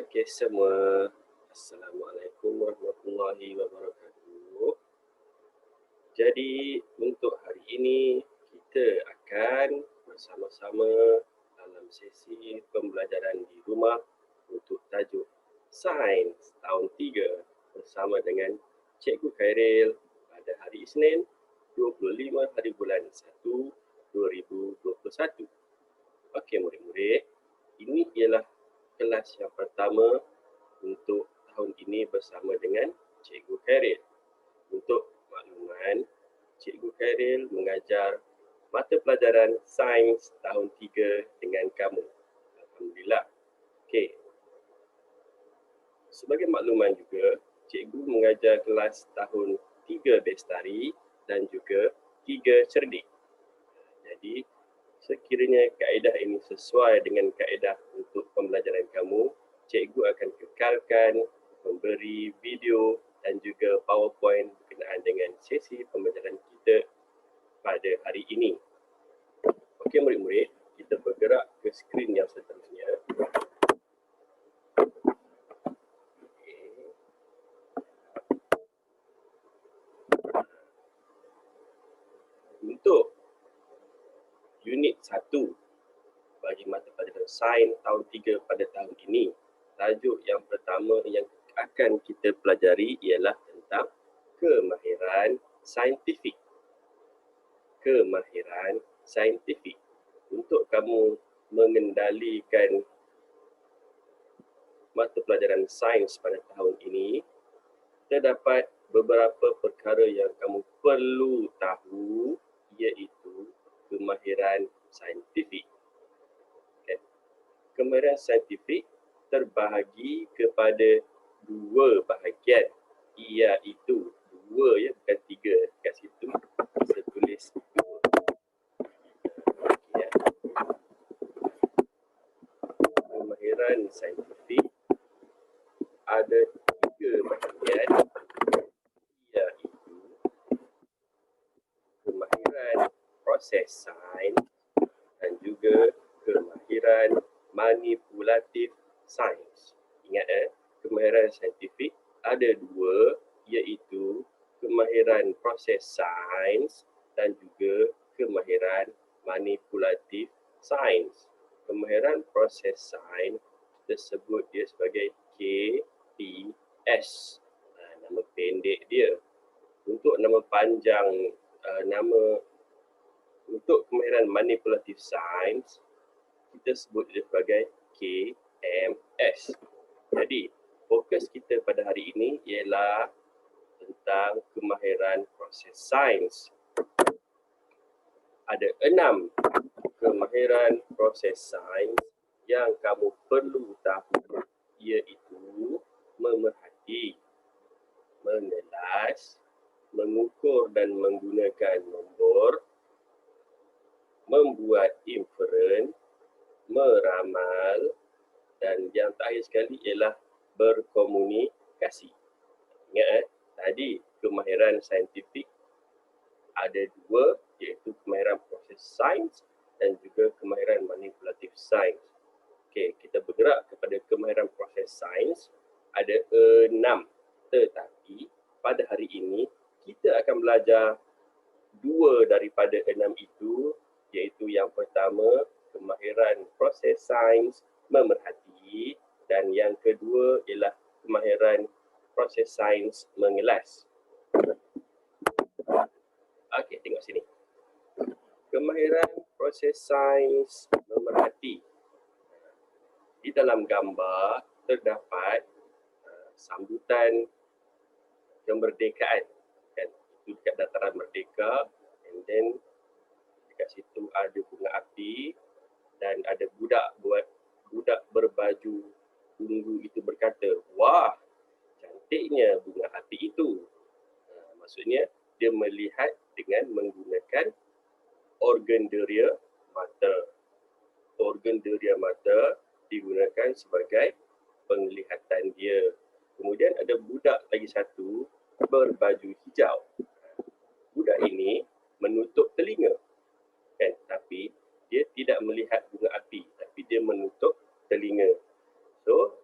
Okey semua, Assalamualaikum warahmatullahi wabarakatuh. Jadi untuk hari ini kita akan bersama-sama dalam sesi pembelajaran di rumah untuk tajuk Sains tahun 3 bersama dengan Cikgu Khairil pada hari Isnin 25 hari bulan 1 2021. Okey murid-murid, ini ialah kelas yang pertama untuk tahun ini bersama dengan Cikgu Khairil. Untuk makluman, Cikgu Khairil mengajar mata pelajaran Sains tahun 3 dengan kamu. Alhamdulillah. Okey. Sebagai makluman juga, Cikgu mengajar kelas tahun 3 Bestari dan juga 3 Cerdik. Jadi, sekiranya kaedah ini sesuai dengan kaedah untuk pembelajaran kamu, Cikgu akan kekalkan memberi video dan juga PowerPoint berkenaan dengan sesi pembelajaran kita pada hari ini. Okey murid-murid, kita bergerak ke skrin yang seterusnya. Untuk unit 1 bagi mata pelajaran Sains tahun 3 pada tahun ini, tajuk yang pertama yang akan kita pelajari ialah tentang kemahiran saintifik. Kemahiran saintifik. Untuk kamu mengendalikan mata pelajaran sains pada tahun ini, terdapat beberapa perkara yang kamu perlu tahu, iaitu kemahiran saintifik. Kemahiran saintifik terbahagi kepada dua bahagian, iaitu dua ya, bukan tiga. Kat situ saya tulis dua. Ya. Kemahiran saintifik ada tiga bahagian, iaitu kemahiran proses sains dan juga kemahiran manipulatif sains. Ingat kemahiran saintifik ada dua, iaitu kemahiran proses sains dan juga kemahiran manipulatif sains. Kemahiran proses sains kita sebut dia sebagai KPS. Nama pendek dia. Untuk nama panjang, untuk kemahiran manipulatif sains, kita sebut dia sebagai KMS. Jadi, fokus kita pada hari ini ialah tentang kemahiran proses sains. Ada 6 kemahiran proses sains yang kamu perlu tahu, iaitu memerhati, mengelas, mengukur dan menggunakan nombor, membuat inferen, meramal, dan yang terakhir sekali ialah berkomunikasi. Ingat tadi kemahiran saintifik ada dua, iaitu kemahiran proses sains dan juga kemahiran manipulatif sains. Okey, kita bergerak kepada kemahiran proses sains. Ada 6, tetapi pada hari ini kita akan belajar dua daripada 6 itu, iaitu yang pertama kemahiran proses sains memerhati dan yang kedua ialah kemahiran proses sains mengelas. Okey, tengok sini. Kemahiran proses sains memerhati. Di dalam gambar terdapat sambutan kemerdekaan, kan? Itu dekat dataran Merdeka, and then dekat situ ada bunga api dan ada budak berbaju ungu itu berkata, "Wah, cantiknya bunga api itu." Maksudnya dia melihat dengan menggunakan organ deria mata. Organ deria mata digunakan sebagai penglihatan dia. Kemudian ada budak lagi satu berbaju hijau. Budak ini menutup telinga, kan? Tapi dia tidak melihat bunga api, tapi dia menutup telinga. So,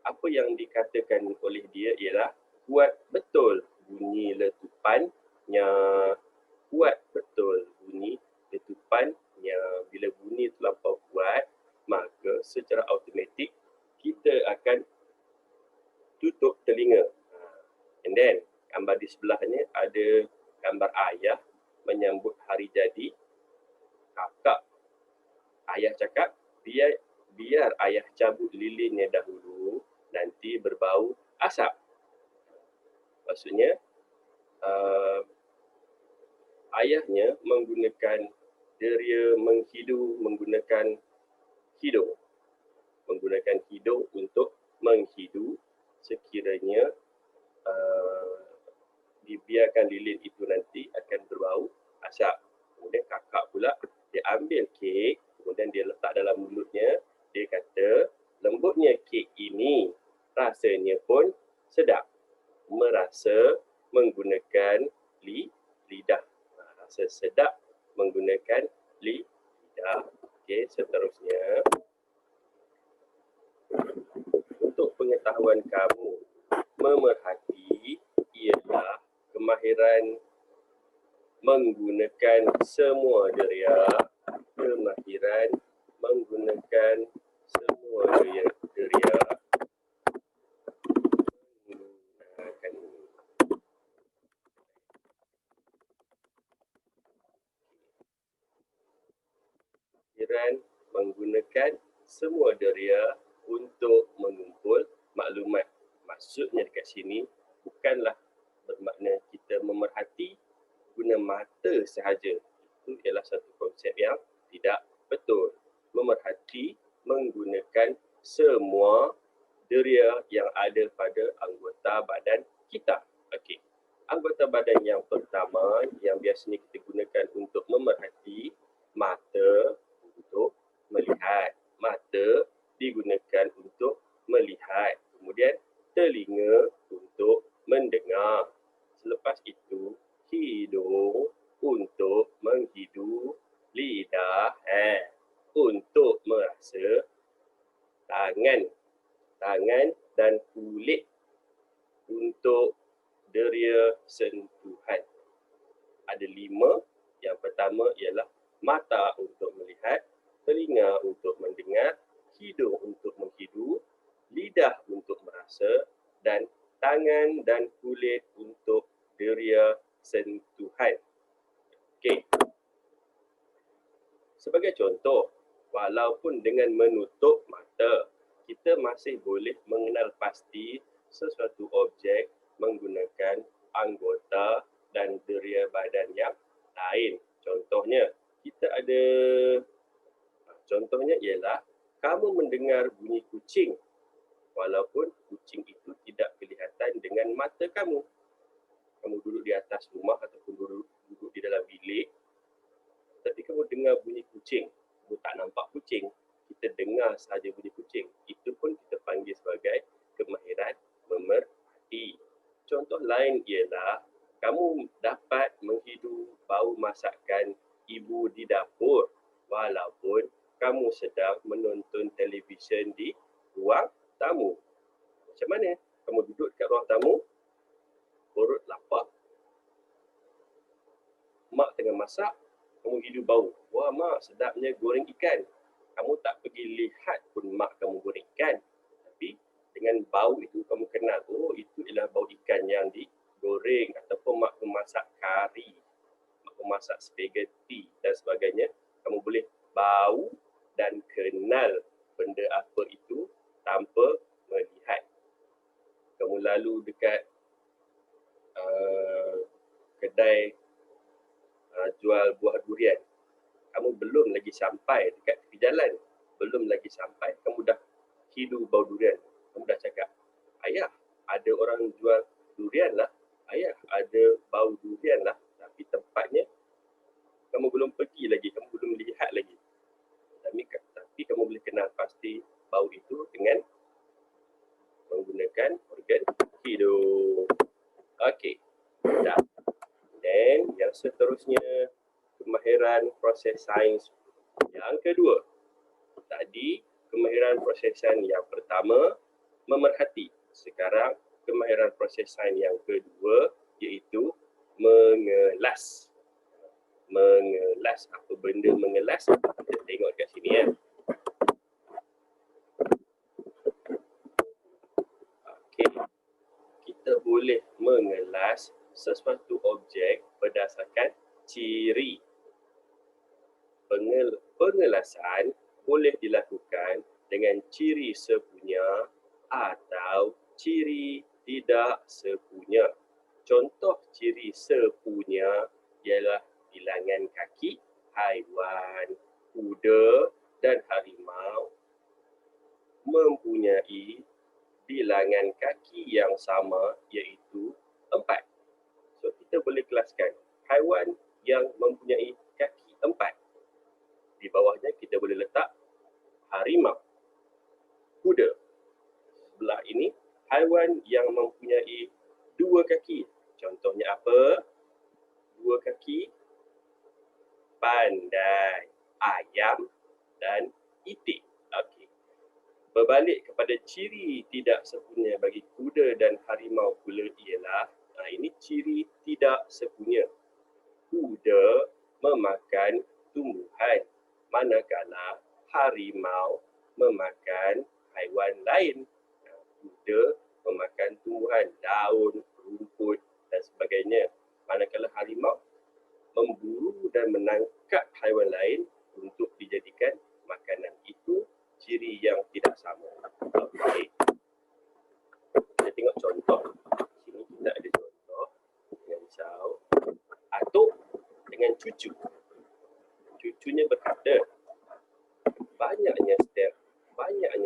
apa yang dikatakan oleh dia ialah kuat betul bunyi letupannya. Kuat betul bunyi letupannya. Bila bunyi terlampau kuat, maka secara automatik kita akan tutup telinga. And then, gambar di sebelahnya ada gambar ayah menyambut hari jadi. Kakak, ayah cakap, biar ayah cabut lilinnya dahulu, nanti berbau asap. Maksudnya, ayahnya menggunakan deria menghidu menggunakan hidung. Menggunakan hidung untuk menghidu sekiranya dibiarkan lilin itu nanti akan berbau asap. Kemudian kakak pula, dia ambil kek, kemudian dia letak dalam mulutnya. Dia kata, lembutnya kek ini, rasanya pun sedap. Merasa menggunakan lidah. Rasa sedap menggunakan lidah. Okey, seterusnya. Untuk pengetahuan kamu, memerhati ialah kemahiran menggunakan semua deria. Kemahiran menggunakan semua deria. Kemahiran menggunakan semua deria untuk mengumpul maklumat. Maksudnya dekat sini bukanlah bermakna kita memerhati guna mata sahaja. Itu ialah satu konsep yang tidak betul. Memerhati menggunakan semua deria yang ada pada anggota badan kita. Okey. Anggota badan yang pertama yang biasanya kita gunakan untuk memerhati, mata untuk melihat. Mata digunakan untuk melihat. Kemudian telinga untuk mendengar. Selepas itu, hidung untuk menghidu, lidah untuk merasa, tangan dan kulit untuk deria sentuhan. Ada 5. Yang pertama ialah mata untuk melihat, telinga untuk mendengar, hidung untuk menghidu, lidah untuk merasa, dan tangan dan kulit untuk deria sentuhan. Okey. Sebagai contoh, walaupun dengan menutup mata, kita masih boleh mengenal pasti sesuatu objek menggunakan anggota dan deria badan yang lain. Contohnya, contohnya ialah kamu mendengar bunyi kucing walaupun kucing itu tidak kelihatan dengan mata kamu. Kamu duduk di atas rumah ataupun duduk di dalam bilik, tapi kamu dengar bunyi kucing. Kamu tak nampak kucing, kita dengar sahaja bunyi kucing. Itu pun kita panggil sebagai kemahiran memerhati. Contoh lain ialah kamu dapat menghidu bau masakan ibu di dapur walaupun kamu sedang menonton televisyen di ruang tamu. Macam mana? Kamu duduk dekat ruang tamu, perut lapar, mak tengah masak, kamu hidu bau. Wah mak, sedapnya goreng ikan. Kamu tak pergi lihat pun mak kamu goreng ikan. Tapi dengan bau itu kamu kenal, oh itu ialah bau ikan yang digoreng, ataupun mak memasak kari, mak memasak spaghetti dan sebagainya. Kamu boleh bau dan kenal benda apa itu tanpa melihat. Kamu lalu dekat kedai jual buah durian. Kamu belum lagi sampai dekat tepi jalan, belum lagi sampai, kamu dah hidu bau durian. Kamu dah cakap, ayah, ada orang jual durian lah, ayah, ada bau durian lah. Tapi tempatnya kamu belum pergi lagi, kamu belum lihat lagi. Tapi kamu boleh kenal pasti bau itu dengan menggunakan organ hidung. Okey, dah. Dan yang seterusnya, kemahiran proses sains yang kedua. Tadi, kemahiran proses sains yang pertama memerhati. Sekarang kemahiran proses sains yang kedua iaitu mengelas. Mengelas. Apa benda mengelas? Kita tengok kat sini ya. Okey. Kita boleh mengelas sesuatu objek berdasarkan ciri. Pengelasan boleh dilakukan dengan ciri sepunya atau ciri tidak sepunya. Contoh ciri sepunya ialah bilangan kaki haiwan, kuda dan harimau mempunyai bilangan kaki yang sama iaitu 4. So kita boleh kelaskan haiwan yang mempunyai kaki 4. Di bawahnya kita boleh letak harimau, kuda. Sebelah ini haiwan yang mempunyai 2 kaki. Contohnya apa? 2 kaki, pandai, ayam dan itik. Okey. Berbalik kepada ciri tidak sepunya bagi kuda dan harimau pula ialah, ini ciri tidak sepunya. Kuda memakan tumbuhan, manakala harimau memakan haiwan lain. Kuda memakan tumbuhan, daun, rumput dan sebagainya. Manakala harimau memburu dan menangkap haiwan lain untuk dijadikan makanan. Itu ciri yang tidak sama. Okey. Kita tengok contoh. Sini kita ada contoh dengan risau. Atuk dengan cucu. Cucunya berkata, banyaknya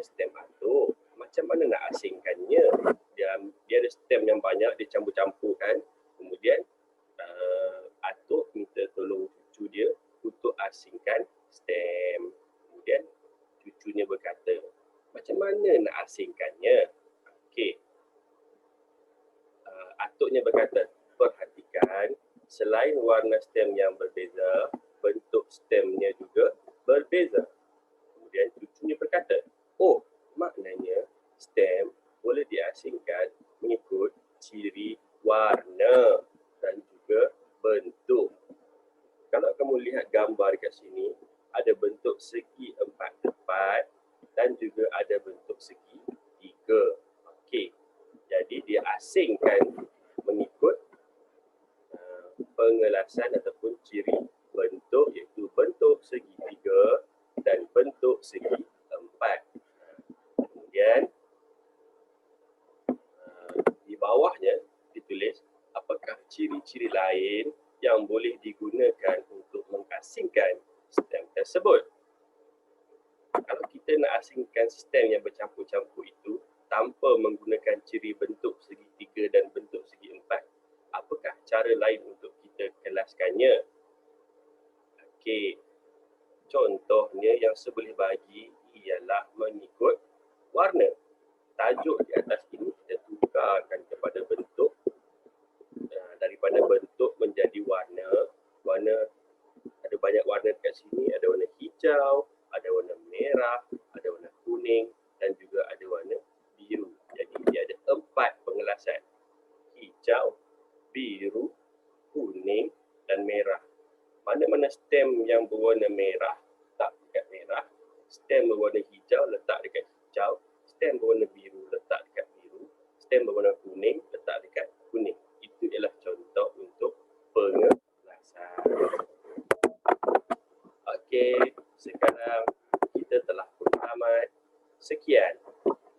stem atuk. Macam mana nak asingkannya? Dia ada stem yang banyak, dia campur-campurkan. Kemudian atuk minta tolong cucu dia untuk asingkan stem. Kemudian cucunya berkata, macam mana nak asingkannya? Okey. Atuknya berkata, perhatikan selain warna stem yang berbeza, bentuk stemnya juga berbeza. Kemudian cucunya berkata, oh, maknanya stem boleh diasingkan mengikut ciri warna dan juga bentuk. Kalau kamu lihat gambar dekat sini, ada bentuk segi 4 tepat dan juga ada bentuk segi 3. Okey. Jadi dia asingkan mengikut pengelasan ataupun ciri bentuk, iaitu bentuk segi 3 dan bentuk segi 4. Kemudian di bawahnya ditulis apakah ciri-ciri lain yang boleh digunakan untuk mengasingkan stem tersebut. Kalau kita nak asingkan stem yang bercampur-campur itu tanpa menggunakan ciri bentuk segi 3 dan bentuk segi 4, apakah cara lain untuk kita kelaskannya? Okey. Contohnya yang saya boleh bagi ialah mengikut warna. Tajuk di atas ini kita tukarkan kepada bentuk, daripada bentuk menjadi warna. Warna ada banyak warna dekat sini, ada warna hijau, ada warna merah, ada warna kuning dan juga ada warna biru. Jadi dia ada 4 pengelasan. Hijau, biru, kuning dan merah. Mana-mana stem yang berwarna merah letak dekat merah, stem berwarna hijau letak dekat hijau, stem berwarna biru letak dekat biru, stem berwarna kuning letak dekat kuning. Itu ialah contoh untuk pengelasan. Okey, sekarang kita telah pun tamat. Sekian.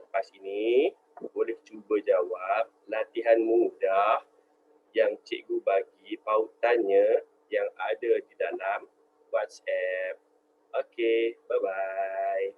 Lepas ini boleh cuba jawab latihan mudah yang cikgu bagi pautannya yang ada di dalam WhatsApp. Okey, bye-bye.